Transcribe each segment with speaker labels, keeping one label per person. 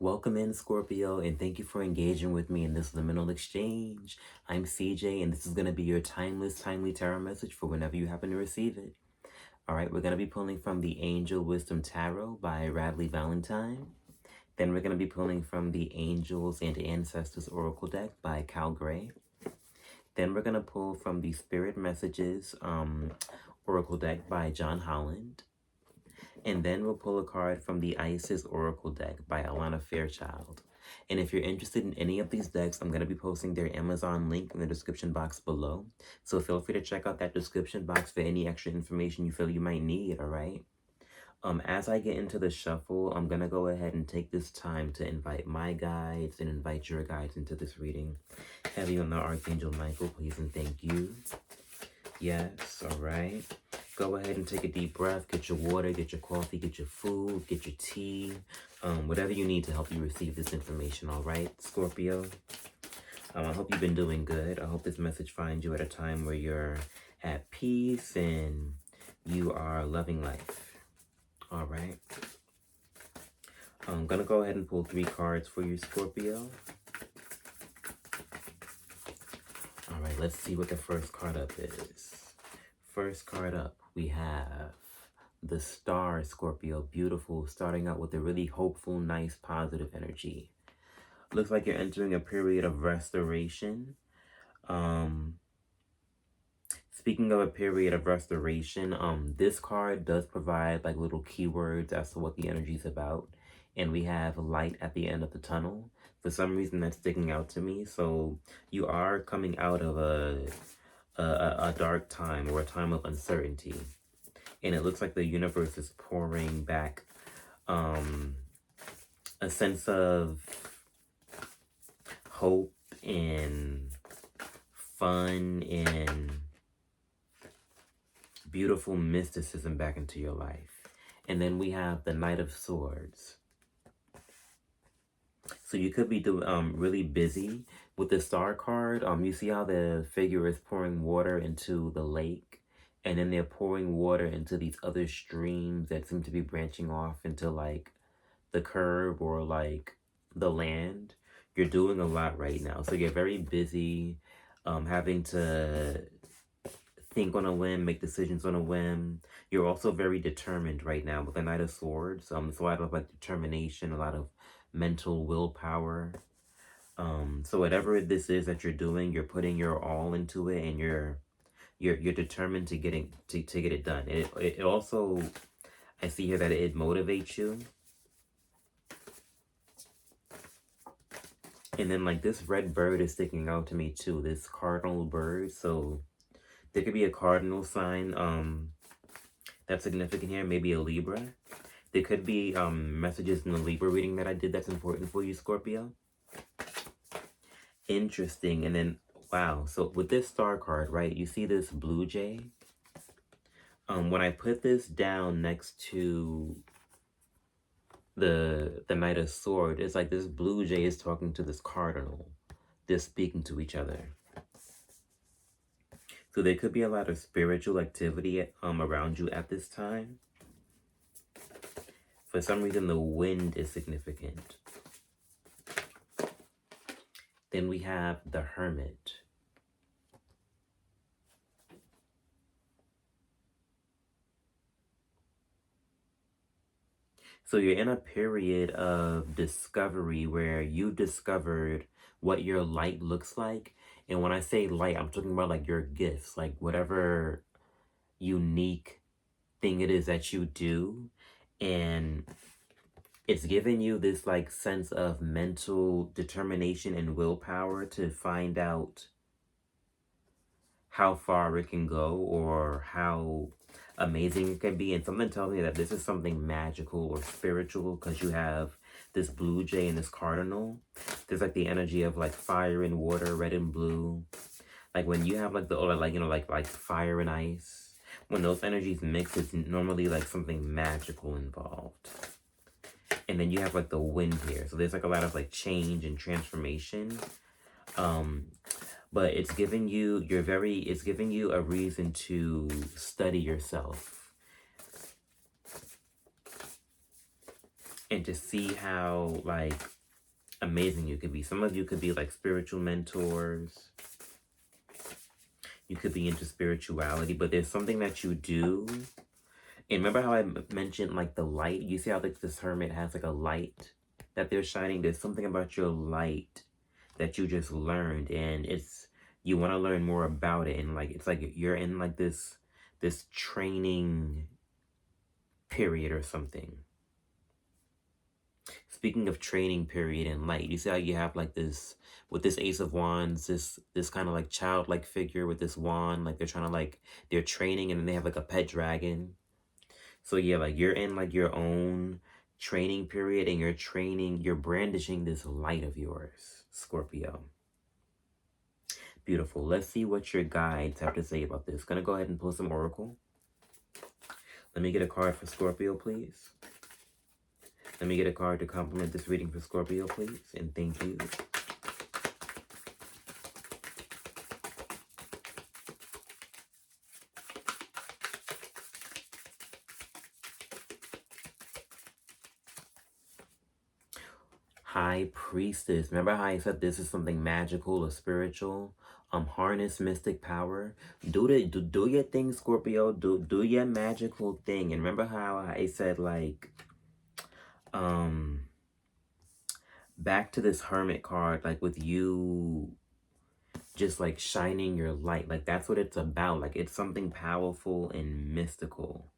Speaker 1: Welcome in, Scorpio, and thank you for engaging with me in this liminal exchange. I'm CJ, and this is going to be your timeless, timely tarot message for whenever you happen to receive it. All right, we're going to be pulling from the Angel Wisdom Tarot by Radley Valentine. Then we're going to be pulling from the Angels and Ancestors Oracle deck by Cal Gray. Then we're going to pull from the Spirit Messages Oracle deck by John Holland. And then we'll pull a card from the Isis Oracle deck by Alana Fairchild. And if you're interested in any of these decks, I'm going to be posting their Amazon link in the description box below. So feel free to check out that description box for any extra information you feel you might need, all right? As I get into the shuffle, I'm going to go ahead and take this time to invite my guides and invite your guides into this reading. Heavy on the Archangel Michael, please and thank you. Yes, all right. Go ahead and take a deep breath. Get your water, get your coffee, get your food, get your tea, whatever you need to help you receive this information, all right, Scorpio? I hope you've been doing good. I hope this message finds you at a time where you're at peace and you are loving life, all right? I'm going to go ahead and pull 3 cards for you, Scorpio. All right, let's see what the first card up is. First card up, we have the Star, Scorpio. Beautiful, starting out with a really hopeful, nice, positive energy. Looks like you're entering a period of restoration. Speaking of a period of restoration, this card does provide like little keywords as to what the energy is about. And we have light at the end of the tunnel. For some reason, that's sticking out to me. So you are coming out of a dark time or a time of uncertainty, and it looks like the universe is pouring back a sense of hope and fun and beautiful mysticism back into your life. And then we have the Knight of Swords. So you could be really busy with the Star card. You see how the figure is pouring water into the lake, and then they're pouring water into these other streams that seem to be branching off into like the curb or like the land. You're doing a lot right now, so you're very busy, having to think on a whim, make decisions on a whim. You're also very determined right now with the Knight of Swords. It's a lot of like determination, a lot of mental willpower. So whatever this is that you're doing, you're putting your all into it, and you're determined to get it done. It also, I see here that it motivates you. And then like this red bird is sticking out to me too, this cardinal bird. So there could be a cardinal sign that's significant here, maybe a Libra. There could be messages in the Libra reading that I did that's important for you, Scorpio. Interesting. And then, wow, so with this Star card, right, you see this blue jay? When I put this down next to the Knight of Swords, it's like this blue jay is talking to this cardinal. They're speaking to each other. So there could be a lot of spiritual activity around you at this time. For some reason, the wind is significant. Then we have the Hermit. So you're in a period of discovery where you discovered what your light looks like. And when I say light, I'm talking about like your gifts, like whatever unique thing it is that you do. And it's giving you this like sense of mental determination and willpower to find out how far it can go or how amazing it can be. And something tells me that this is something magical or spiritual, because you have this blue jay and this cardinal. There's like the energy of like fire and water, red and blue. Like when you have like the, or like, you know, like fire and ice, when those energies mix, it's normally like something magical involved. And then you have like the wind here. So there's like a lot of like change and transformation. But it's giving you, it's giving you a reason to study yourself. and to see how, like, amazing you could be. Some of you could be, like, spiritual mentors. You could be into spirituality, but there's something that you do. And remember how I mentioned, like, the light? You see how, like, this hermit has, like, a light that they're shining? There's something about your light that you just learned, and you want to learn more about it, and, like, it's like you're in, like, this training period or something. Speaking of training period and light, you see how you have, like, this, with this Ace of Wands, this kind of, like, childlike figure with this wand, like, they're trying to, like, they're training, and then they have, like, a pet dragon. So yeah, like, you're in, like, your own training period, and you're brandishing this light of yours, Scorpio. Beautiful. Let's see what your guides have to say about this. Gonna go ahead and pull some oracle. Let me get a card for Scorpio, please. Let me get a card to complement this reading for Scorpio, please. And thank you. High Priestess. Remember how I said this is something magical or spiritual? Harness mystic power. Do your thing, Scorpio. Do your magical thing. And remember how I said, like, back to this Hermit card, like, with you just, like, shining your light. Like, that's what it's about. Like, it's something powerful and mystical.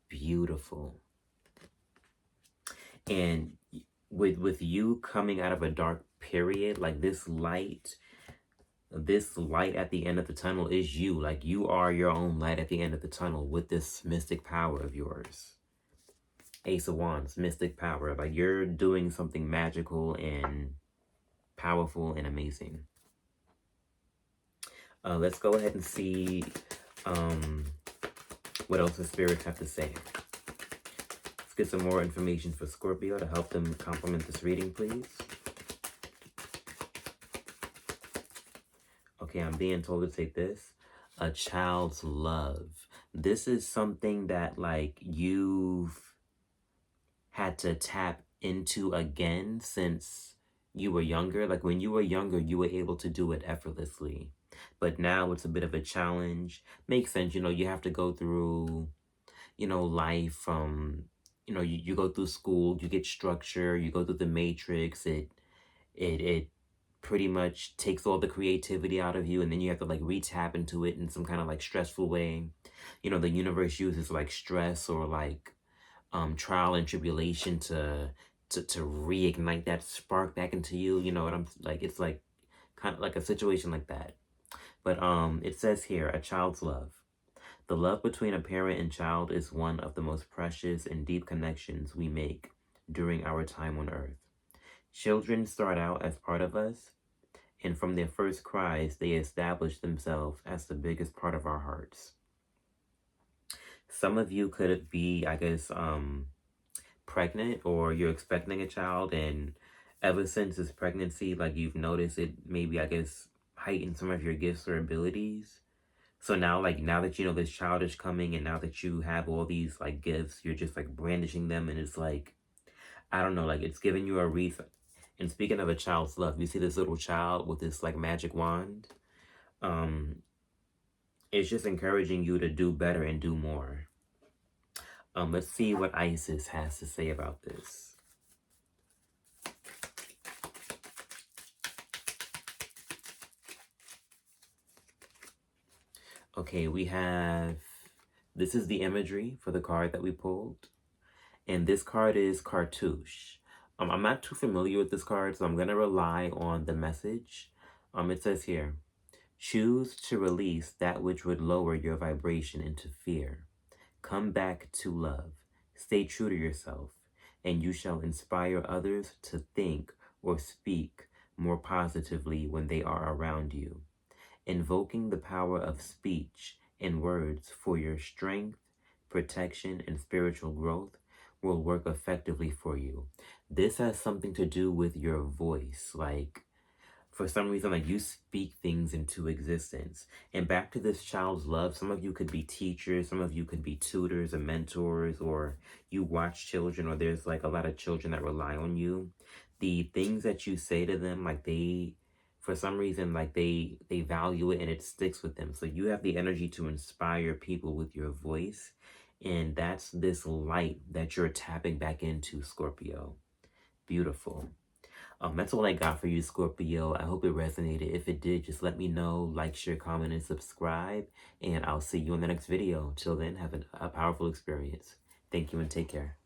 Speaker 1: Beautiful. And with you coming out of a dark period, like, this light at the end of the tunnel is you. Like, you are your own light at the end of the tunnel with this mystic power of yours. Ace of Wands, mystic power. Like, you're doing something magical and powerful and amazing. Let's go ahead and see what else the spirits have to say. Let's get some more information for Scorpio to help them complement this reading, please. Okay, I'm being told to take this. A child's love. This is something that, like, you've had to tap into again since you were younger. Like, when you were younger, you were able to do it effortlessly. But now it's a bit of a challenge. Makes sense, you have to go through, life from, you go through school, you get structure, you go through the matrix. It pretty much takes all the creativity out of you, and then you have to, like, re-tap into it in some kind of, like, stressful way. The universe uses, like, stress or, like, trial and tribulation to reignite that spark back into you. You know what I'm like? It's like kind of like a situation like that. But it says here, a child's love. The love between a parent and child is one of the most precious and deep connections we make during our time on earth. Children start out as part of us, and from their first cries, they establish themselves as the biggest part of our hearts. Some of you could be, I guess, pregnant, or you're expecting a child, and ever since this pregnancy, like, you've noticed it maybe, I guess, heighten some of your gifts or abilities. So now, like, now that you know this child is coming, and now that you have all these, like, gifts, you're just, like, brandishing them, and it's like, I don't know, like, it's giving you a reason. And speaking of a child's love, you see this little child with this, like, magic wand. It's just encouraging you to do better and do more. Let's see what Isis has to say about this. Okay, we have, this is the imagery for the card that we pulled. And this card is Cartouche. I'm not too familiar with this card, so I'm going to rely on the message. It says here, choose to release that which would lower your vibration into fear. Come back to love. Stay true to yourself, and you shall inspire others to think or speak more positively when they are around you. Invoking the power of speech and words for your strength, protection, and spiritual growth will work effectively for you. This has something to do with your voice. Like, For some reason, like, you speak things into existence. And back to this child's love, some of you could be teachers, some of you could be tutors and mentors, or you watch children, or there's like a lot of children that rely on you. The things that you say to them, like, they, for some reason, like, they value it and it sticks with them. So you have the energy to inspire people with your voice. And that's this light that you're tapping back into, Scorpio. Beautiful. That's all I got for you, Scorpio. I hope it resonated. If it did, just let me know. Like, share, comment, and subscribe. And I'll see you in the next video. Till then, have a powerful experience. Thank you and take care.